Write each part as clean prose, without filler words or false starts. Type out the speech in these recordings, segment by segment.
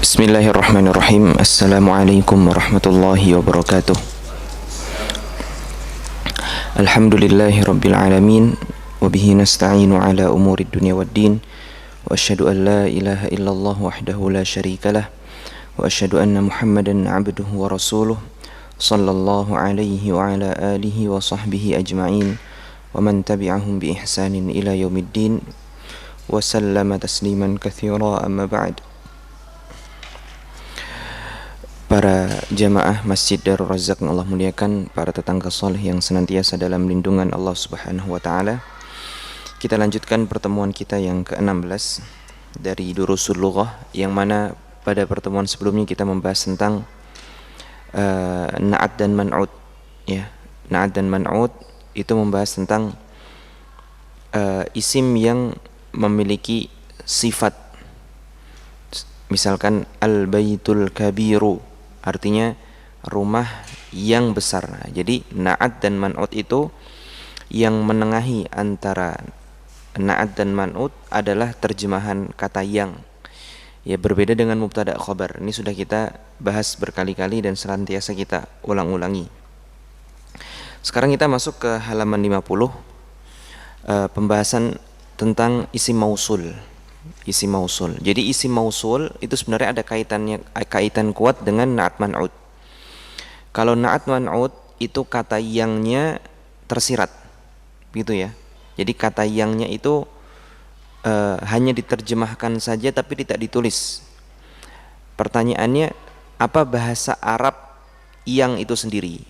Bismillahirrahmanirrahim. Assalamualaikum warahmatullahi wabarakatuh. Alhamdulillahi rabbil alamin. Wabihi nasta'inu ala umuri dunia waddin. Wa ashhadu an la ilaha illallah wahdahu la syarikalah. Wa ashhadu anna muhammadan abduhu wa rasuluh. Sallallahu alaihi wa ala alihi wa sahbihi ajma'in. Wa man tabi'ahum bi ihsanin ila yaumiddin. Wa sallama tasliman katsira, amma ba'd. Para jamaah Masjid Darul Razak yang Allah muliakan, para tetangga saleh yang senantiasa dalam lindungan Allah Subhanahu wa taala. Kita lanjutkan pertemuan kita yang ke-16 dari Durusul Lughah, yang mana pada pertemuan sebelumnya kita membahas tentang na'at dan man'ut, ya. Na'at dan man'ut itu membahas tentang isim yang memiliki sifat. Misalkan al-baitul kabiru, artinya rumah yang besar. Nah, jadi na'at dan man'ut itu yang menengahi antara na'at dan man'ut adalah terjemahan kata yang. Ya, berbeda dengan mubtada khabar. Ini sudah kita bahas berkali-kali dan senantiasa kita ulang-ulangi. Sekarang kita masuk ke halaman 50, pembahasan tentang isim mausul. Isim mausul. Jadi isim mausul itu sebenarnya ada kaitan kuat dengan na'at man'ut. Kalau na'at man'ut itu kata yangnya tersirat, gitu ya. Jadi kata yangnya itu hanya diterjemahkan saja tapi tidak ditulis. Pertanyaannya, apa bahasa Arab yang itu sendiri?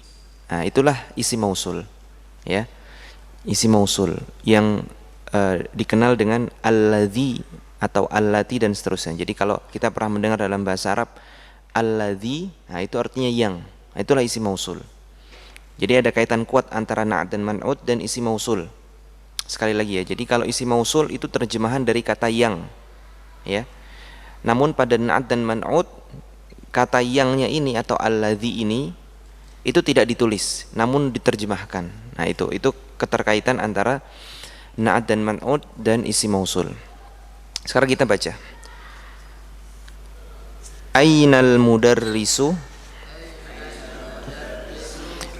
Nah, itulah isim mausul, ya. Isim mausul yang dikenal dengan alladzi atau allati dan seterusnya. Jadi kalau kita pernah mendengar dalam bahasa Arab alladzi, nah itu artinya yang. Nah, itulah isim mausul. Jadi ada kaitan kuat antara na'at dan man'ut dan isim mausul. Sekali lagi ya. Jadi kalau isim mausul itu terjemahan dari kata yang, ya. Namun pada na'at dan man'ut, kata yangnya ini atau alladzi ini itu tidak ditulis, namun diterjemahkan. Nah, itu keterkaitan antara na'at dan man'ut dan isim mausul. Sekarang kita baca. Ainal mudarrisu,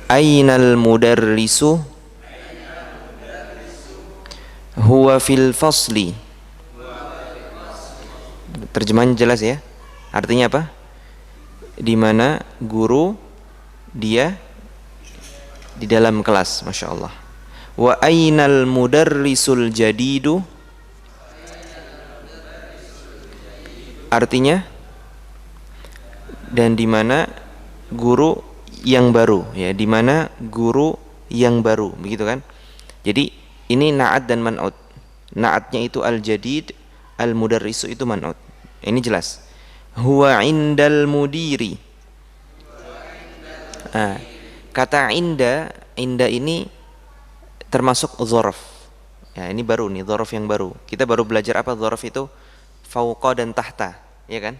ainal mudarrisu huwa fil fasli. Terjemahan jelas ya. Artinya apa? Di mana guru dia di dalam kelas, Masya Allah. Wa ainal mudarrisul jadidu, artinya dan di mana guru yang baru, ya, di mana guru yang baru, begitu kan? Jadi ini na'at dan man'ut. Na'atnya itu al-jadid, al-mudarrisu itu man'ut. Ini jelas. Huwa indal mudiri. Nah, kata inda ini termasuk dzaraf. Ya, ini baru nih, dzaraf yang baru. Kita baru belajar apa dzaraf itu? Fauqa dan tahta, ya kan?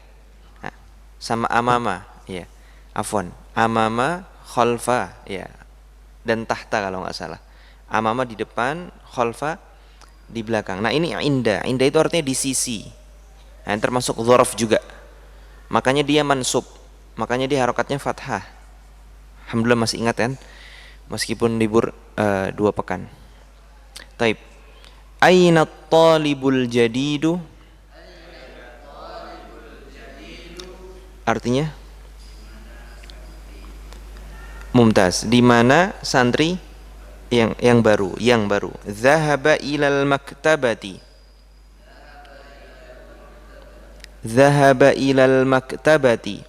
Nah, sama amama, ya. Afwan, amama, khalfa, ya. Dan tahta kalau nggak salah. Amama di depan, khalfa di belakang. Nah, ini inda. Inda itu artinya di sisi. Nah, termasuk dzaraf juga. Makanya dia mansub. Makanya dia harokatnya fathah. Alhamdulillah masih ingat kan? Meskipun libur 2 pekan. Taib. Aina talibul jadidu, artinya mumtaz, di mana santri yang baru. Zahaba ilal maktabati, zahaba ilal maktabati.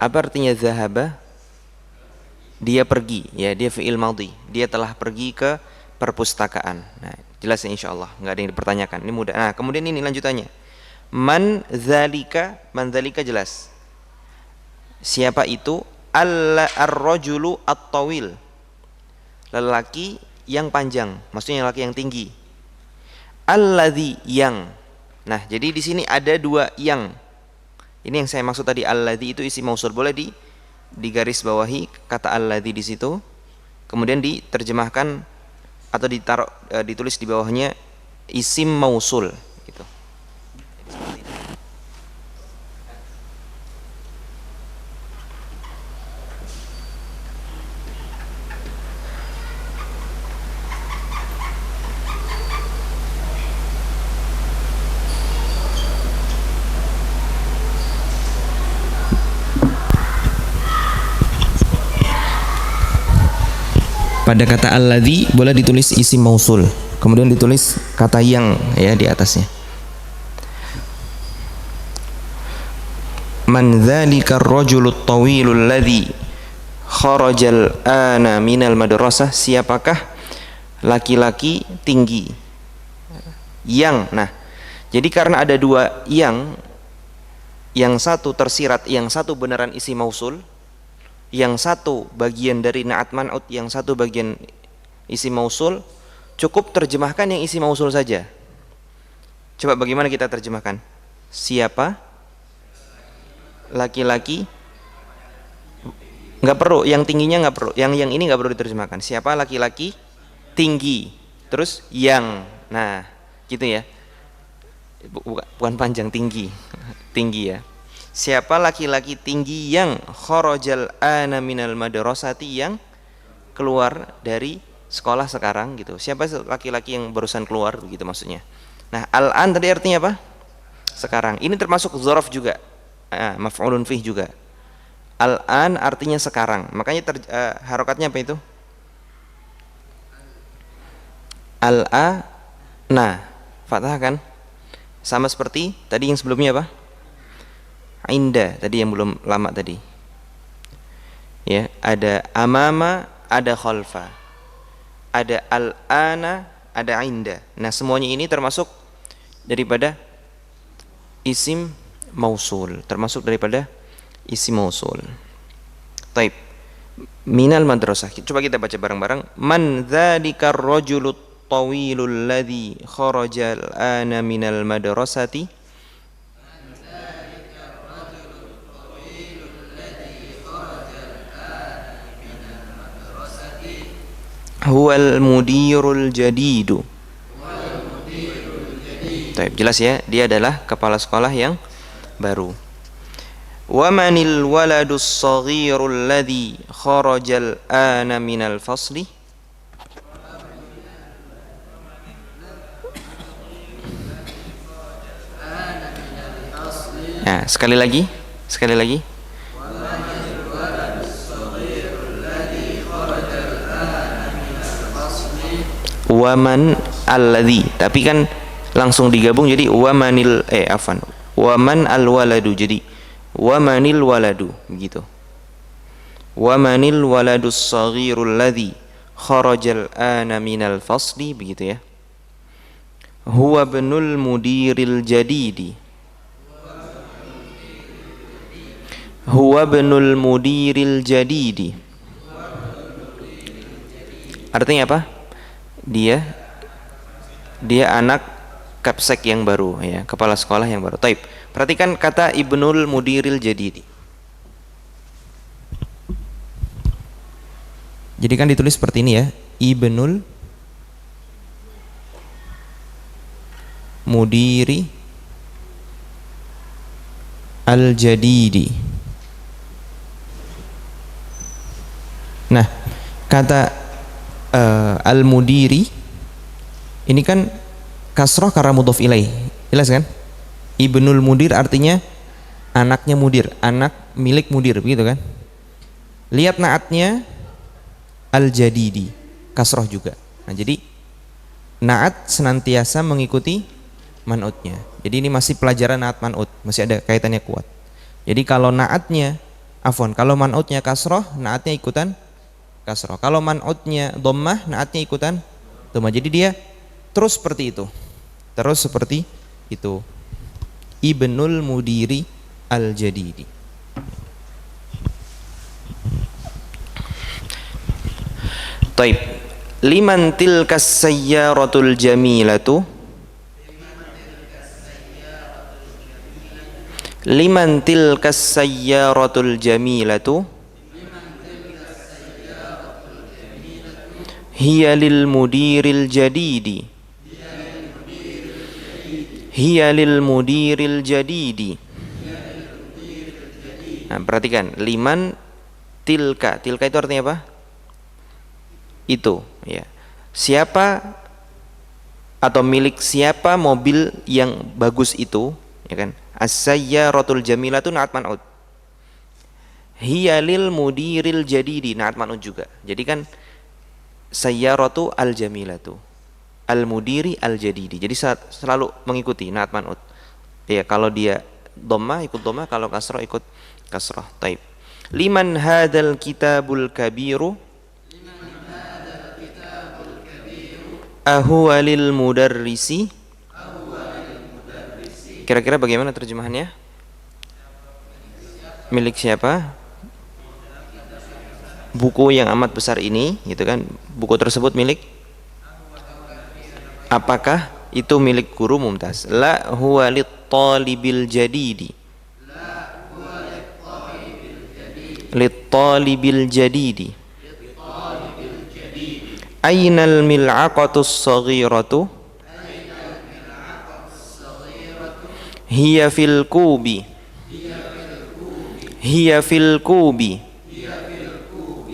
Apa artinya zahaba? Dia pergi, ya, dia fi'il madhi. Dia telah pergi ke perpustakaan. Nah, jelas ya, insyaallah, enggak ada yang dipertanyakan. Ini mudah. Nah, kemudian ini lanjutannya. Man dzalika jelas. Siapa itu? Ar-rajulu at-tawil. Lelaki yang panjang, maksudnya lelaki yang tinggi. Alladzi yang. Nah, jadi di sini ada 2 yang. Ini yang saya maksud tadi, alladzi itu isim mausul. Boleh di garis bawahi kata alladzi di situ. Kemudian diterjemahkan atau ditulis di bawahnya isim mausul gitu. pada kata alladzi boleh ditulis isim mausul, kemudian ditulis kata yang ya di atasnya. Man dzalika ar-rajulu at-tawilu alladzi kharajal ana minal madrasah, siapakah laki-laki tinggi yang. Nah, jadi karena ada dua yang satu tersirat, yang satu beneran isi mausul, yang satu bagian dari na'at man'ut, yang satu bagian isi mausul, cukup terjemahkan yang isi mausul saja. Coba bagaimana kita terjemahkan? Siapa laki-laki, nggak perlu, yang tingginya nggak perlu, yang ini nggak perlu diterjemahkan. Siapa laki-laki tinggi, terus yang, nah gitu ya, bukan panjang, tinggi, tinggi ya. Siapa laki-laki tinggi yang kharajal ana minal madrasati, yang keluar dari sekolah sekarang gitu. Siapa laki-laki yang barusan keluar begitu maksudnya. Nah, al-an tadi artinya apa? Sekarang. Ini termasuk dzaraf juga. Maf'ulun fih juga. Al-an artinya sekarang. Makanya harokatnya apa itu? Al-a, nah, fathah kan? Sama seperti tadi yang sebelumnya apa? Inda, tadi yang belum lama tadi. Ya, ada amama, ada khalfa. Ada al-ana, ada inda. Nah, semuanya ini termasuk daripada isim mausul, termasuk daripada isim mausul. Taib. Minal madrasah. Coba kita baca bareng-bareng. Man dzalika ar-rajulu at-tawilul ladzi kharaja al-ana minal madrasati. Huwal mudirul jadidu. Taib, jelas ya, dia adalah kepala sekolah yang baru. Wa manil waladus saghirul ladzi kharajal ana minal fasli. Nah, sekali lagi. Waman alladzi, tapi kan langsung digabung jadi wamanil waman alwaladu, jadi wamanil waladu begitu. Wamanil waladus saghirul ladzi kharajal ana minal fasli begitu ya. Huwa ibnul mudiril jadidi. Huwa ibnul mudiril jadidi. Artinya apa? Dia anak kapsek yang baru ya, kepala sekolah yang baru. Taib. Perhatikan kata ibnul mudiril jadidi. Jadi kan ditulis seperti ini ya, ibnul mudiri al jadidi. Nah, kata al-mudiri ini kan kasroh karena mudhof ilaih, jelas kan? Ibnul mudir artinya anaknya mudir, anak milik mudir, begitu kan? Lihat naatnya al-jadidi, kasroh juga. Nah, jadi naat senantiasa mengikuti man'utnya. Jadi ini masih pelajaran naat man'ut, masih ada kaitannya kuat. Jadi kalau kalau man'utnya kasroh, naatnya ikutan kasroh. Kalau man'utnya dhammah, naatnya ikutan dhammah. Jadi dia terus seperti itu. Ibnul mudiri al-jadidi. Taib. Liman tilkas sayyaratul jamilatu. Liman tilkas sayyaratul jamilatu. Hiya lil mudiril jadidi. Hiya lil mudiril jadidi. Nah, perhatikan, liman tilka. Tilka itu artinya apa? Itu, ya. Siapa atau milik siapa mobil yang bagus itu, ya kan? As-sayyaratul jamilatu na'at man'ud. Hiya lil mudiril jadidi, na'at man'ud juga. Jadi kan sayyaratu al-jamilatu, al-mudiri al-jadidi. Jadi selalu mengikuti na'at man'ut. Ya, kalau dia dhammah ikut dhammah, kalau kasrah ikut kasrah. Taib. Liman hadzal kitabul kabiru ahuwa lil mudarrisi. Kira-kira bagaimana terjemahannya? Milik siapa? Buku yang amat besar ini, gitu kan? Buku tersebut milik, apakah itu milik guru? Mumtaz. La huwa lit talibil jadidi. Lit talibil jadidi. Ainal mil'aqatus saghiratu? Hiya fil kubi. Hiya fil kubi.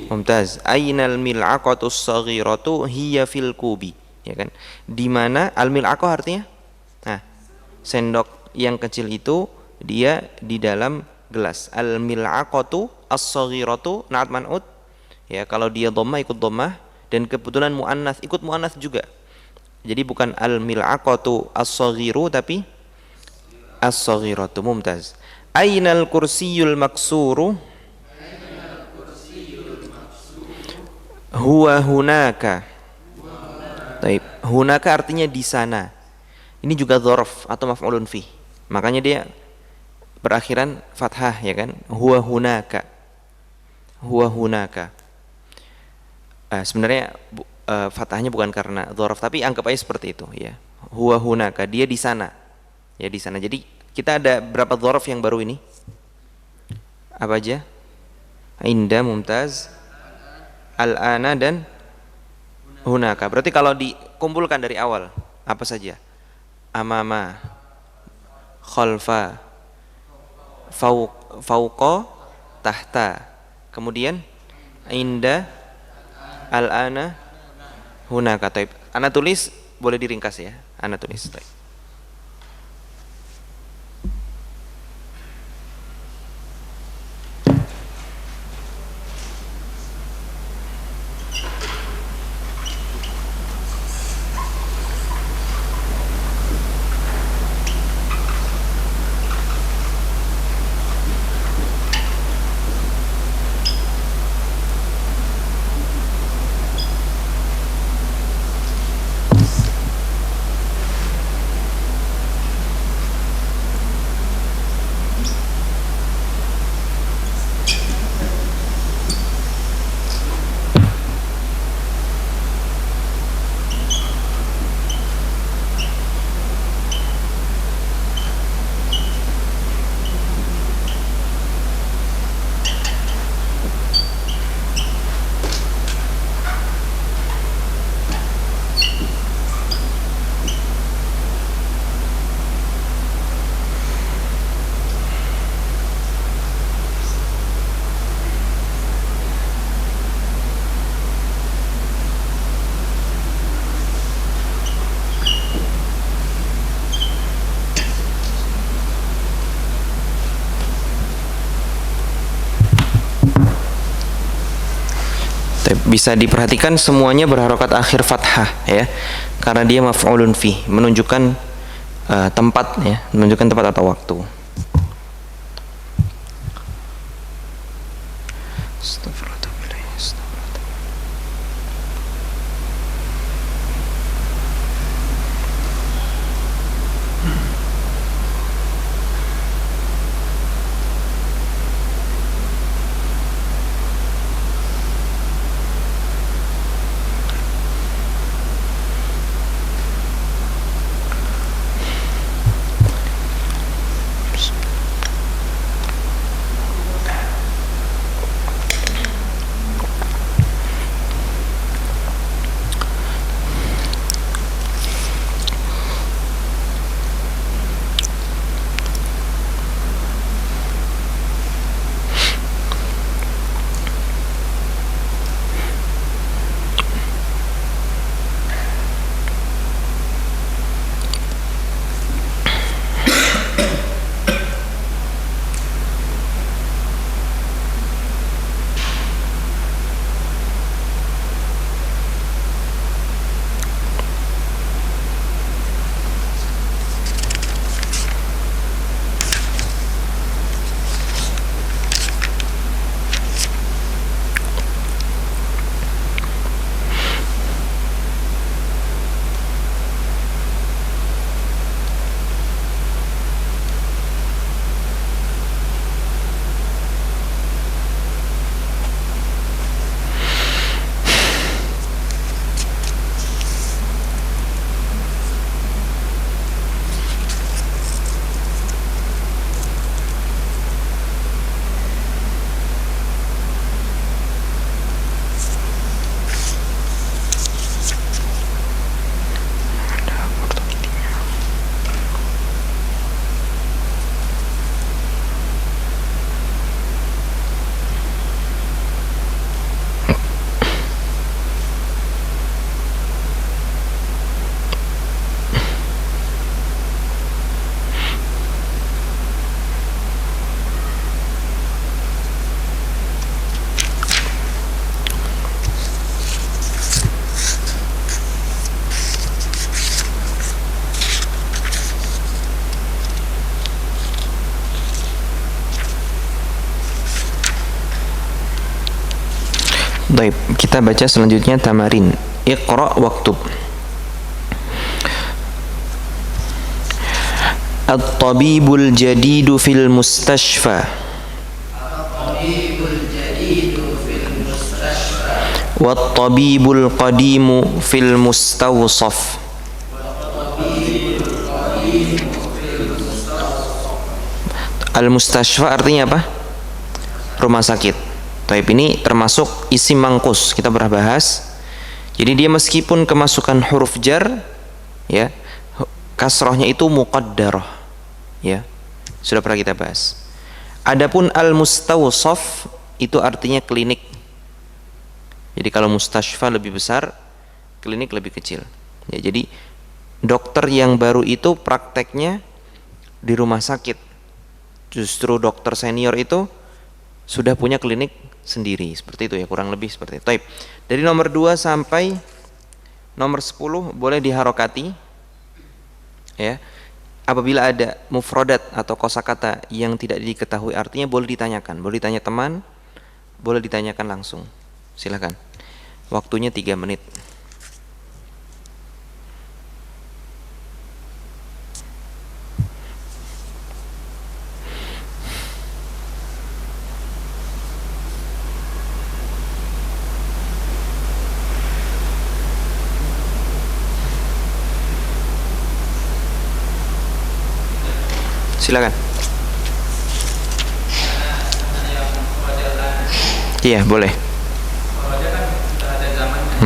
Mumtaz. Ainal mil'aqatus saghiratu hiya fil kubi. Ya kan? Di mana al-mil'aqah artinya? Nah, sendok yang kecil itu dia di dalam gelas. Al-mil'aqatu as-saghiratu na'at man'ut. Ya, kalau dia dhammah ikut dhammah, dan kebetulan muannats ikut muannats juga. Jadi bukan al-mil'aqatu as-saghiru tapi as-saghiratu. Mumtaz. Ainal kursiyul maksuru? Huwa hunaka. Taib. Hunaka artinya di sana. Ini juga dzarf atau maf'ulun fi. Makanya dia berakhiran fathah, ya kan? Huwa hunaka. Huwa hunaka. Sebenarnya fathahnya bukan karena dzarf, tapi anggap aja seperti itu, ya. Huwa hunaka, dia di sana. Ya, di sana. Jadi kita ada berapa dzarf yang baru ini? Apa aja? Inda, mumtaz, al-ana dan hunaka. Berarti kalau dikumpulkan dari awal apa saja? Amama, khalfa, fauqa, tahta. Kemudian inda, al-ana, hunaka. Taib. Ana tulis, boleh diringkas ya. Ana tulis. Taib. Bisa diperhatikan semuanya berharokat akhir fathah, ya, karena dia maf'ulun fi, menunjukkan tempat, ya, menunjukkan tempat atau waktu. Baik, kita baca selanjutnya tamarin. Iqra waktub. At-tabibul jadidu fil mustashfa. At-tabibul jadidu fil mustashfa. Wat-tabibul qadimu fil mustawsaf. Wat-tabibul qadimu fil mustawsaf. Al-mustashfa artinya apa? Rumah sakit. Taib ini termasuk isim mangkus, kita pernah bahas. Jadi dia meskipun kemasukan huruf jar, ya, kasrohnya itu muqaddarah, ya, sudah pernah kita bahas. Adapun al-mustawsaf itu artinya klinik. Jadi kalau mustashfa lebih besar, klinik lebih kecil. Ya, jadi dokter yang baru itu prakteknya di rumah sakit. Justru dokter senior itu sudah punya klinik sendiri, seperti itu ya, kurang lebih seperti itu. Taib. Dari nomor 2 sampai nomor 10 boleh diharokati, ya. Apabila ada mufradat atau kosakata yang tidak diketahui artinya boleh ditanyakan, boleh ditanya teman, boleh ditanyakan langsung. Silakan. Waktunya 3 menit. Silakan. Iya, boleh.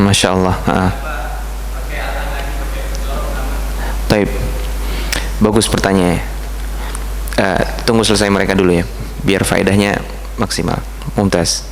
Masya Allah. Taib. Bagus pertanyaannya. Tunggu selesai mereka dulu ya, biar faedahnya maksimal. Mumtaz.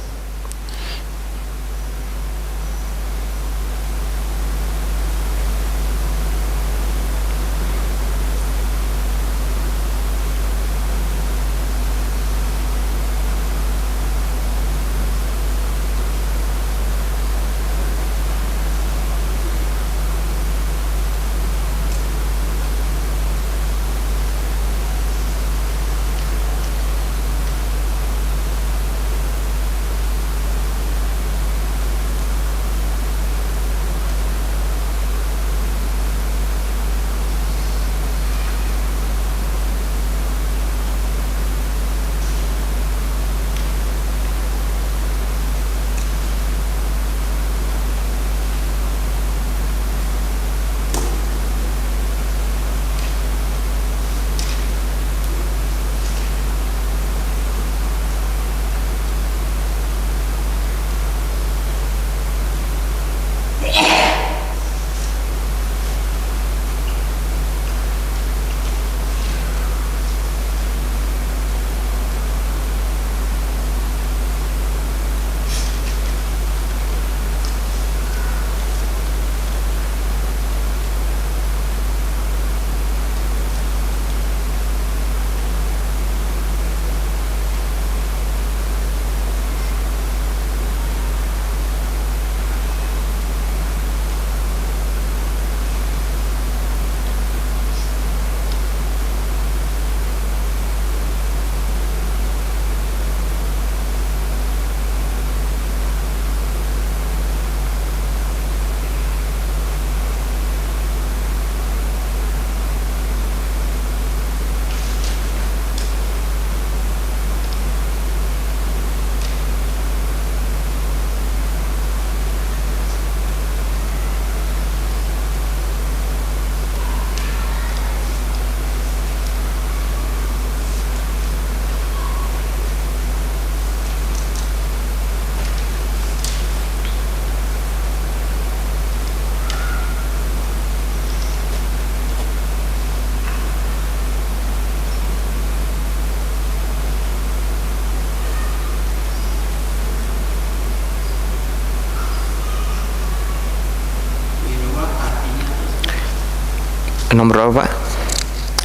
Nomor berapa Pak?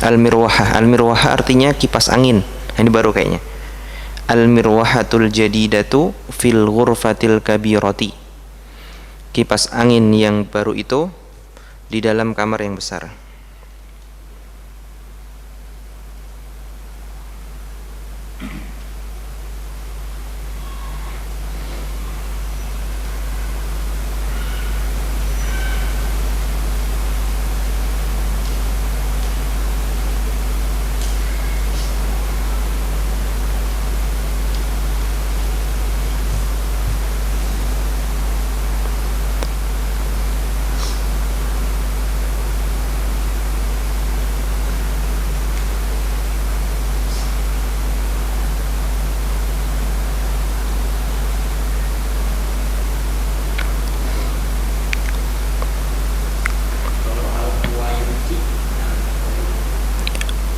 Al-mirwahah. Al-mirwahah artinya kipas angin. Ini baru kayaknya. Al-mirwahatul jadidatu fil ghurfatil kabirati. Kipas angin yang baru itu di dalam kamar yang besar.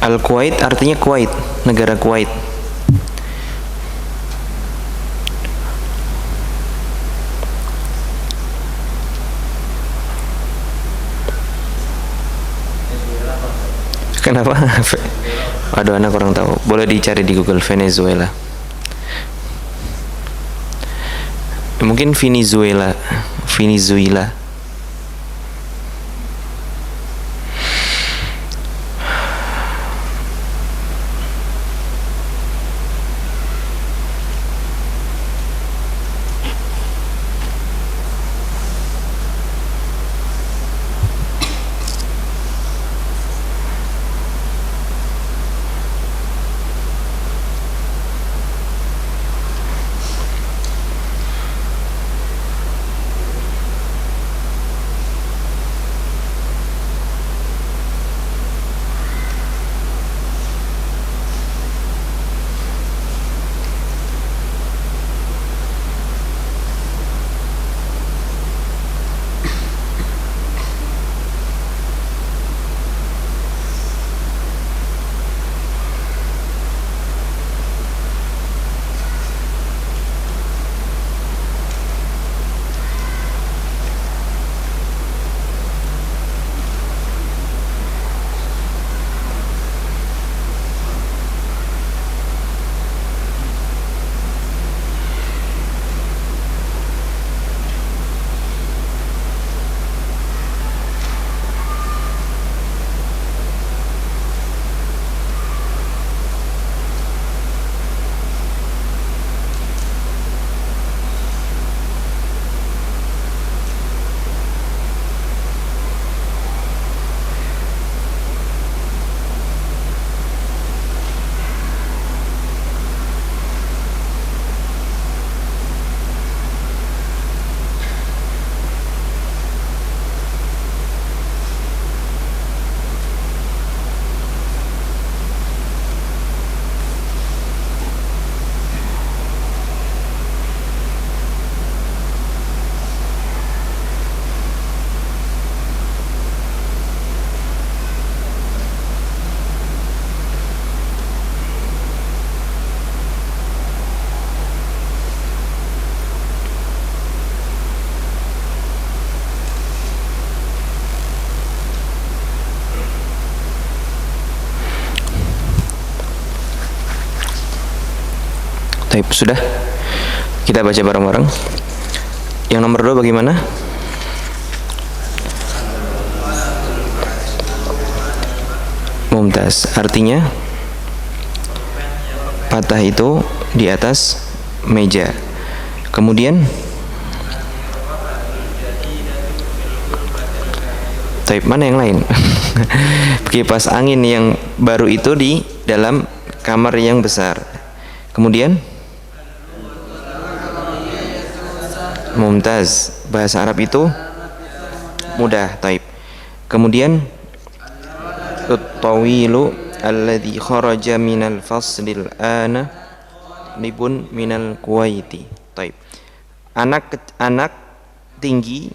Al-Kuwait artinya Kuwait, negara Kuwait. Kenapa? Aduh, anak kurang tahu. Boleh dicari di Google Venezuela. Mungkin Venezuela. Venezuela. Baik, sudah. Kita baca bareng-bareng. Yang nomor 2 bagaimana? Mumtaz. Artinya patah itu di atas meja. Kemudian Taib, mana yang lain? Kipas angin yang baru itu di dalam kamar yang besar. Kemudian Mumtaz, bahasa Arab itu mudah. Taib. Kemudian at-tawilu alladhi kharaja minal faslil ana libun minal kuwaiti. Taib. Anak tinggi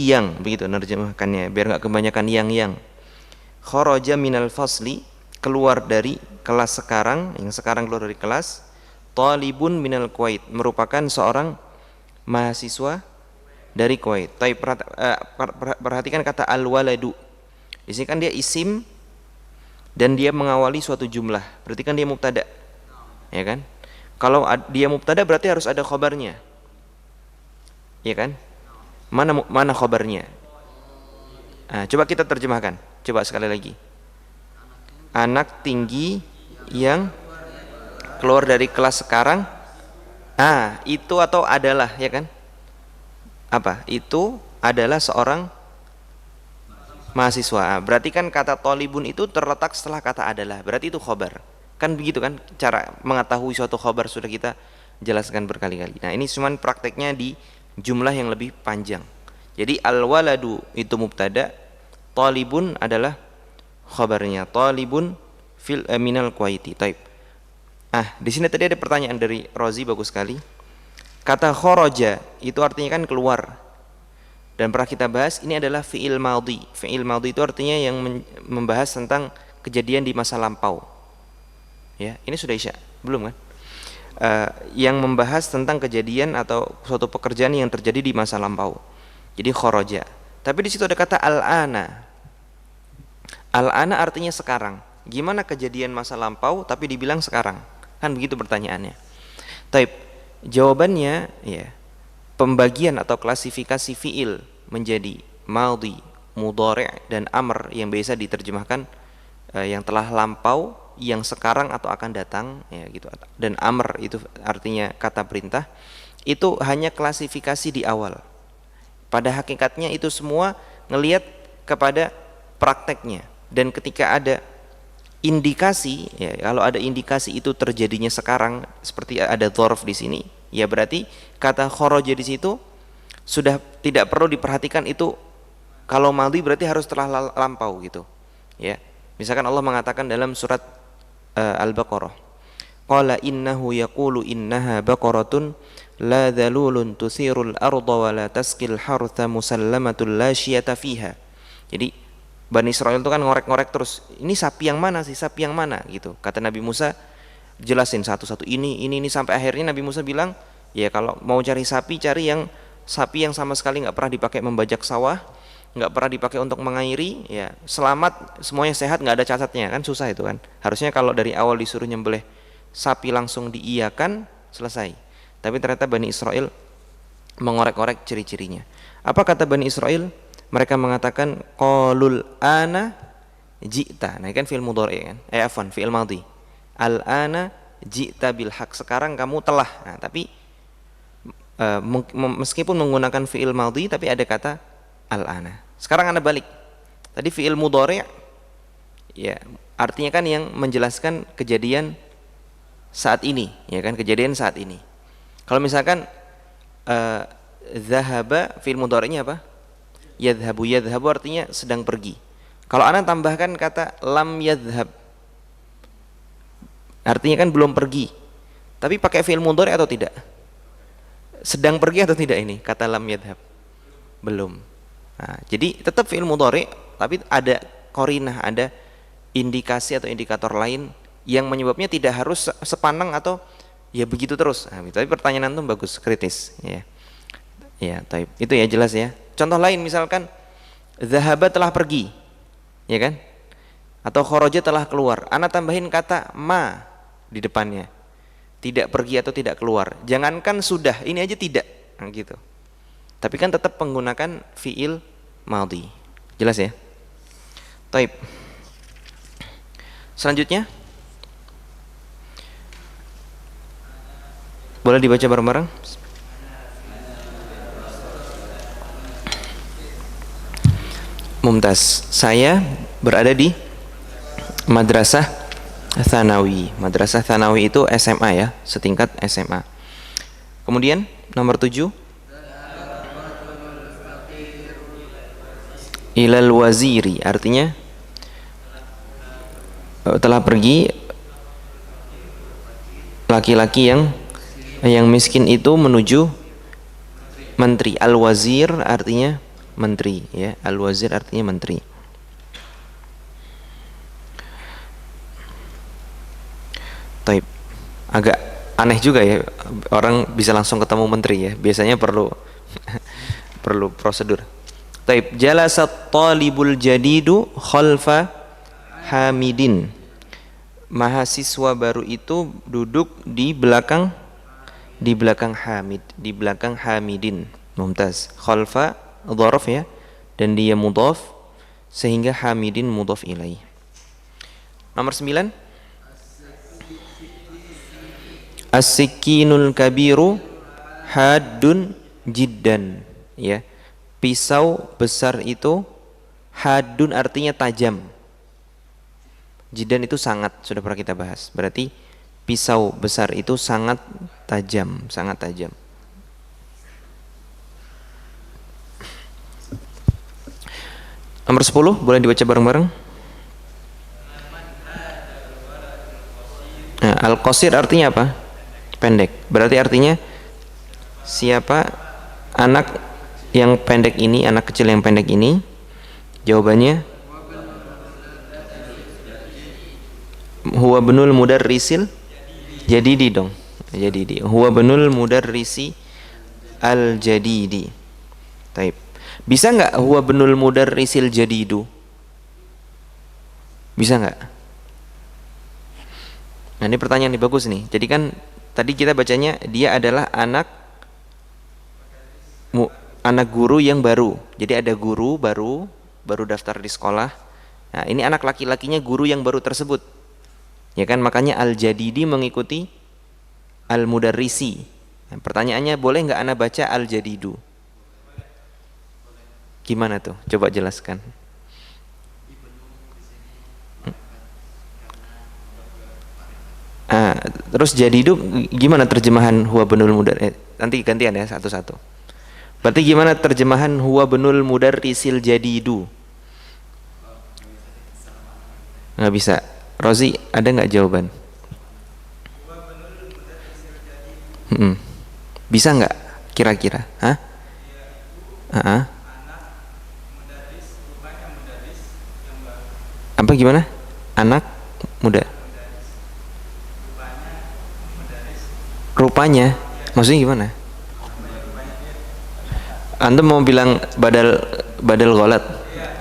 yang, begitu nerjemahkannya biar nggak kebanyakan yang. Kharaja minal fasli, keluar dari kelas sekarang, yang sekarang keluar dari kelas. Talibun minal Kuwait, merupakan seorang mahasiswa dari Kuwait. Tapi perhatikan kata al-waladu. Di sini kan dia isim dan dia mengawali suatu jumlah. Berarti kan dia mubtada. Ya kan? Kalau dia mubtada berarti harus ada khabarnya. Ya kan? Mana khabarnya? Nah, coba kita terjemahkan. Coba sekali lagi. Anak tinggi yang keluar dari kelas sekarang. Itu atau adalah, ya kan? Apa? Itu adalah seorang mahasiswa. Berarti kan kata tolibun itu terletak setelah kata adalah. Berarti itu khobar. Kan begitu kan? Cara mengetahui suatu khobar sudah kita jelaskan berkali-kali. Nah, ini cuman prakteknya di jumlah yang lebih panjang. Jadi al-waladu itu mubtada, tolibun adalah khobarnya. Tolibun fil minal Kuwaiti. Taib. Di sini tadi ada pertanyaan dari Rozi, bagus sekali. Kata kharaja itu artinya kan keluar. Dan pernah kita bahas ini adalah fi'il madhi. Fi'il madhi itu artinya yang membahas tentang kejadian di masa lampau. Ya, ini sudah isya, belum kan? Yang membahas tentang kejadian atau suatu pekerjaan yang terjadi di masa lampau. Jadi kharaja. Tapi di situ ada kata al-ana. Al-ana artinya sekarang. Gimana kejadian masa lampau tapi dibilang sekarang? Kan begitu pertanyaannya. Taib. Jawabannya ya, pembagian atau klasifikasi fiil menjadi madhi, mudhari' dan amr yang biasa diterjemahkan yang telah lampau, yang sekarang atau akan datang ya gitu. Dan amr itu artinya kata perintah. Itu hanya klasifikasi di awal. Pada hakikatnya itu semua ngelihat kepada prakteknya. Dan ketika ada indikasi, ya, kalau ada indikasi itu terjadinya sekarang, seperti ada dzarf di sini, ya berarti kata kharaja di situ sudah tidak perlu diperhatikan itu kalau madhi berarti harus telah lampau gitu. Ya. Misalkan Allah mengatakan dalam surat Al-Baqarah, qala innahu yaqulu innaha baqaratun la dhalulun tusirul arda wa la taskil hartha musallamatul la syiyata fiha. Jadi Bani Israel itu kan ngorek-ngorek terus, ini sapi yang mana sih, sapi yang mana gitu. Kata Nabi Musa, jelasin satu-satu ini sampai akhirnya Nabi Musa bilang, ya kalau mau cari sapi, cari yang sapi yang sama sekali nggak pernah dipakai membajak sawah, nggak pernah dipakai untuk mengairi, ya selamat, semuanya sehat, nggak ada cacatnya, kan susah itu kan. Harusnya kalau dari awal disuruh nyembelih sapi langsung diiyakan, selesai. Tapi ternyata Bani Israel mengorek-orek ciri-cirinya. Apa kata Bani Israel? Mereka mengatakan qalul ana ji'ta. Nah, kan fi'il mudhari' kan? Afwan, fi'il madhi. Al ana ji'ta bil haq. Sekarang kamu telah. Nah, tapi meskipun menggunakan fi'il madhi tapi ada kata al ana. Sekarang Anda balik. Tadi fi'il mudhari' ya, artinya kan yang menjelaskan kejadian saat ini, ya kan? Kejadian saat ini. Kalau misalkan zahaba fi'il mudhari'nya apa? Yadhabu, yadhabu artinya sedang pergi. Kalau Anda tambahkan kata lam yadhab, artinya kan belum pergi. Tapi pakai fi'il mudhari' atau tidak? Sedang pergi atau tidak ini kata lam yadhab? Belum. Nah, jadi tetap fi'il mudhari' tapi ada qarinah, ada indikasi atau indikator lain yang menyebabnya tidak harus sepanang atau ya begitu terus. Nah, tapi pertanyaan antum bagus, kritis ya. Ya, taib. Itu ya jelas ya. Contoh lain misalkan zahaba telah pergi, ya kan? Atau kharaja telah keluar. Ana tambahin kata ma di depannya. Tidak pergi atau tidak keluar. Jangankan sudah, ini aja tidak, nah, gitu. Tapi kan tetap menggunakan fiil madhi. Jelas ya? Taib. Selanjutnya boleh dibaca bareng-bareng? Mumtaz, saya berada di Madrasah Tsanawi. Madrasah Tsanawi itu SMA ya, setingkat SMA. Kemudian nomor 7, ilal waziri, artinya telah pergi laki-laki yang miskin itu menuju menteri. Al-wazir artinya menteri ya, al-wazir artinya menteri. Taib. Agak aneh juga ya orang bisa langsung ketemu menteri ya. Biasanya perlu perlu prosedur. Taib. Jalasat talibul jadidu khalfa Hamidin. Mahasiswa baru itu duduk di belakang Hamid, di belakang Hamidin. Mumtaz. Khalfa dzaraf ya, dan dia mudhaf sehingga Hamidin mudhaf ilaih. Nomor 9, as-sikinul kabiru haddun jiddan ya. Pisau besar itu haddun artinya tajam. Jiddan itu sangat, sudah pernah kita bahas. Berarti pisau besar itu sangat tajam, sangat tajam. Nomor 10 boleh dibaca bareng-bareng. Nah, al-qasir artinya apa? Pendek. Berarti artinya siapa anak yang pendek ini, anak kecil yang pendek ini? Jawabannya Huwa benul mudarrisil jadidi dong. Jadidi. Huwa benul mudarrisi al jadidi. Taib. Bisa nggak huwa benul mudarrisil jadidu? Bisa nggak? Nah ini pertanyaan nih bagus nih. Jadi kan tadi kita bacanya dia adalah anak guru yang baru. Jadi ada guru baru daftar di sekolah. Nah ini anak laki-lakinya guru yang baru tersebut. Ya kan makanya al-jadidi mengikuti al-mudarrisi. Nah, pertanyaannya boleh nggak ana baca al-jadidu? Gimana tuh? Coba jelaskan. Ah, terus jadidu gimana terjemahan huwa benul mudar? Nanti gantian ya satu-satu. Berarti gimana terjemahan huwa benul mudarrisil jadidu? Nggak bisa. Rozi, ada nggak jawaban? Bisa nggak? Kira-kira? Hah? Ah, apa gimana? Anak muda. Rupanya, maksudnya gimana? Anda mau bilang badal ghalat?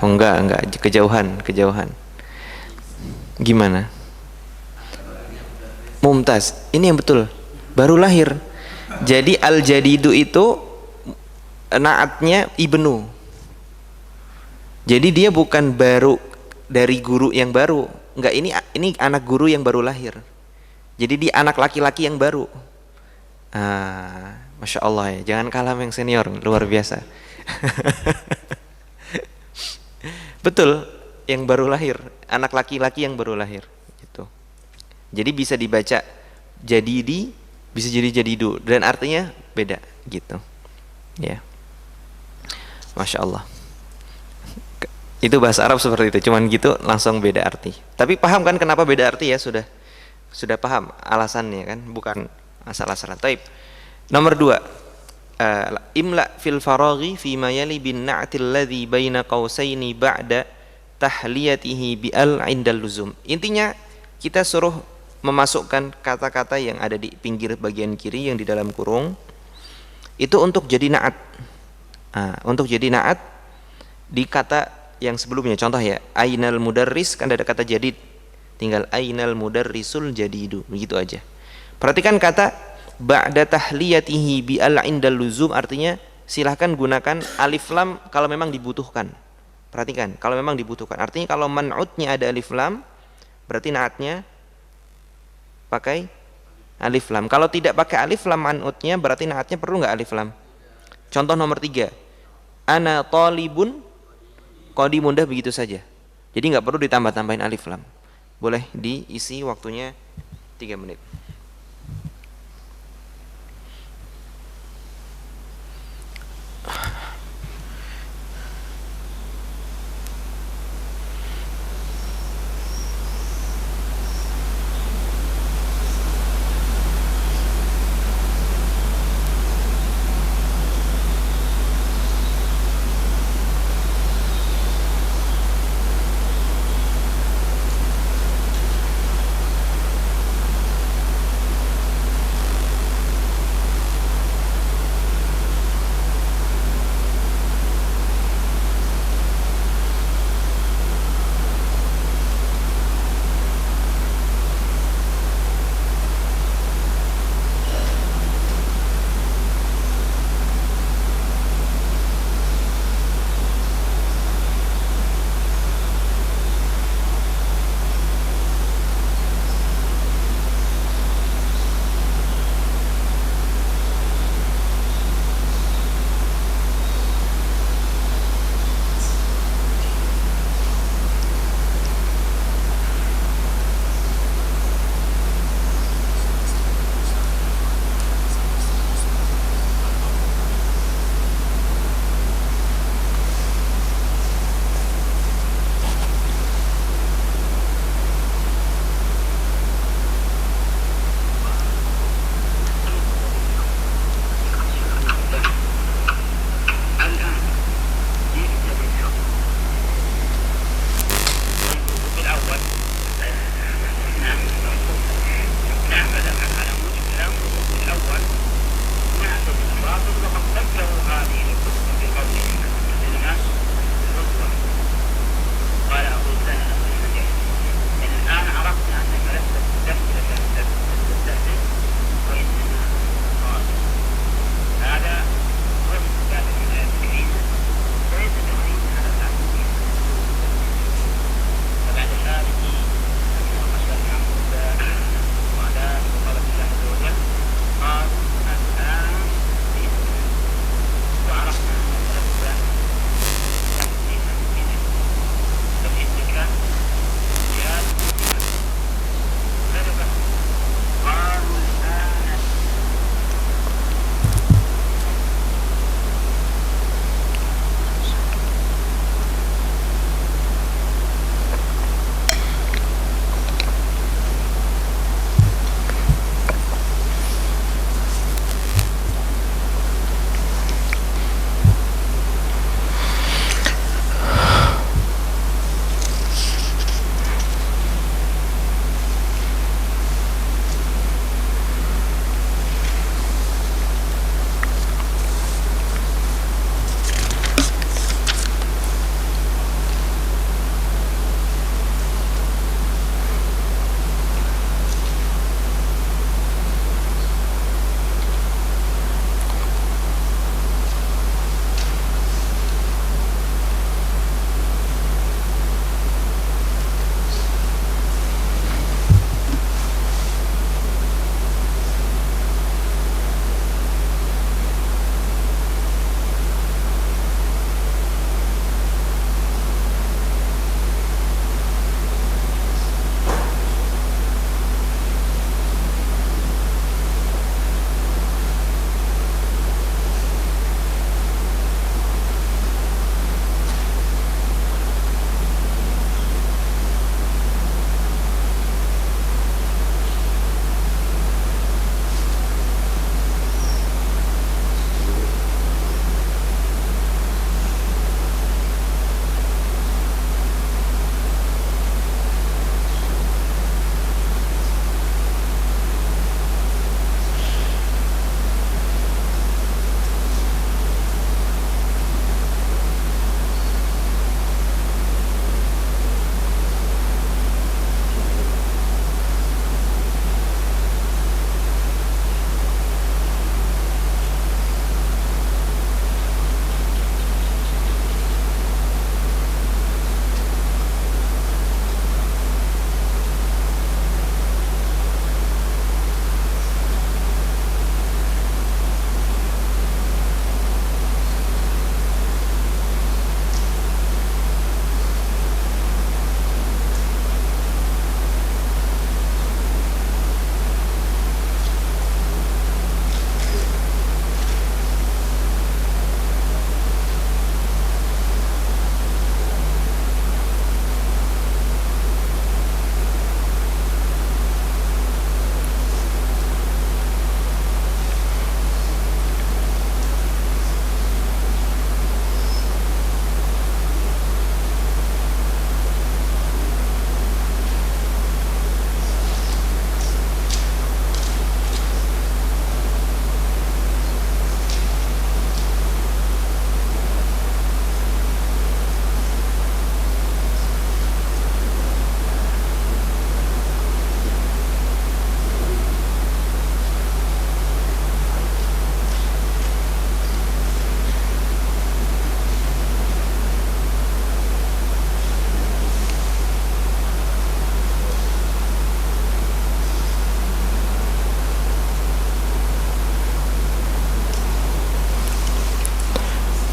Oh, enggak, kejauhan. Gimana? Mumtaz. Ini yang betul. Baru lahir. Jadi al-jadidu itu naatnya ibnu. Jadi dia bukan baru dari guru yang baru. Enggak, ini anak guru yang baru lahir. Jadi dia anak laki-laki yang baru. Masya Allah ya, jangan kalah sama yang senior, luar biasa. Betul, yang baru lahir, anak laki-laki yang baru lahir gitu. Jadi bisa dibaca jadidi, bisa jadi jadidu, dan artinya beda gitu ya. Masya Allah. Itu bahasa Arab seperti itu, cuman gitu langsung beda arti. Tapi paham kan kenapa beda arti ya? Sudah paham alasannya kan, bukan asal-asalan. Taib. Nomor 2, imla fil faraghi fi ma yali bin na'til ladzi baina qausaini ba'da tahliyatihi bi al 'indal luzum. Intinya kita suruh memasukkan kata-kata yang ada di pinggir bagian kiri yang di dalam kurung itu untuk jadi na'at. Untuk jadi na'at di kata yang sebelumnya. Contoh ya, ainal mudarris kan ada kata jadid. Tinggal ainal mudarrisul jadidu, begitu aja. Perhatikan kata ba'da tahliyatihi bi al 'indal luzum, artinya silahkan gunakan alif lam kalau memang dibutuhkan. Perhatikan, kalau memang dibutuhkan. Artinya kalau man'utnya ada alif lam, berarti naatnya pakai alif lam. Kalau tidak pakai alif lam man'utnya, berarti naatnya perlu nggak alif lam? Contoh nomor 3, ana talibun qadimun, dah begitu saja. Jadi nggak perlu ditambah-tambahin alif lam. Boleh diisi waktunya 3 menit.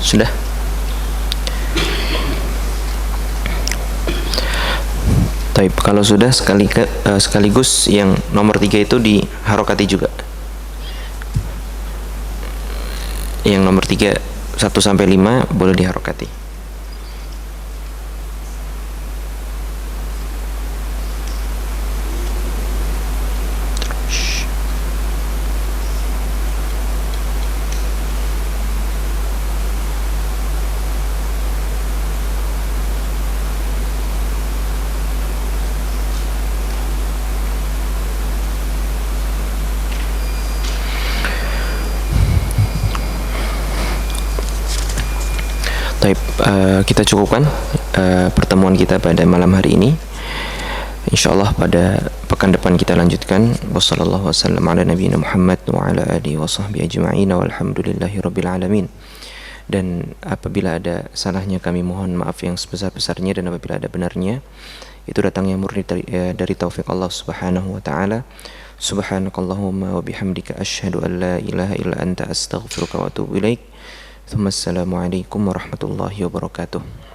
Sudah? Taib, kalau sudah sekaligus yang nomor 3 itu diharokati juga. Yang nomor 3 1 sampai 5 boleh diharokati. Taib, kita cukupkan pertemuan kita pada malam hari ini. Insyaallah pada pekan depan kita lanjutkan. Wassallallahu wasallam ala nabiyina Muhammad wa ala alihi washabbihi ajma'in walhamdulillahirabbil alamin. Dan apabila ada salahnya kami mohon maaf yang sebesar-besarnya, dan apabila ada benarnya itu datangnya murni dari taufik Allah Subhanahu wa taala. Subhanakallahumma wa bihamdika asyhadu an la ilaha illa anta astaghfiruka wa atubu ilaik. Assalamualaikum warahmatullahi wabarakatuh.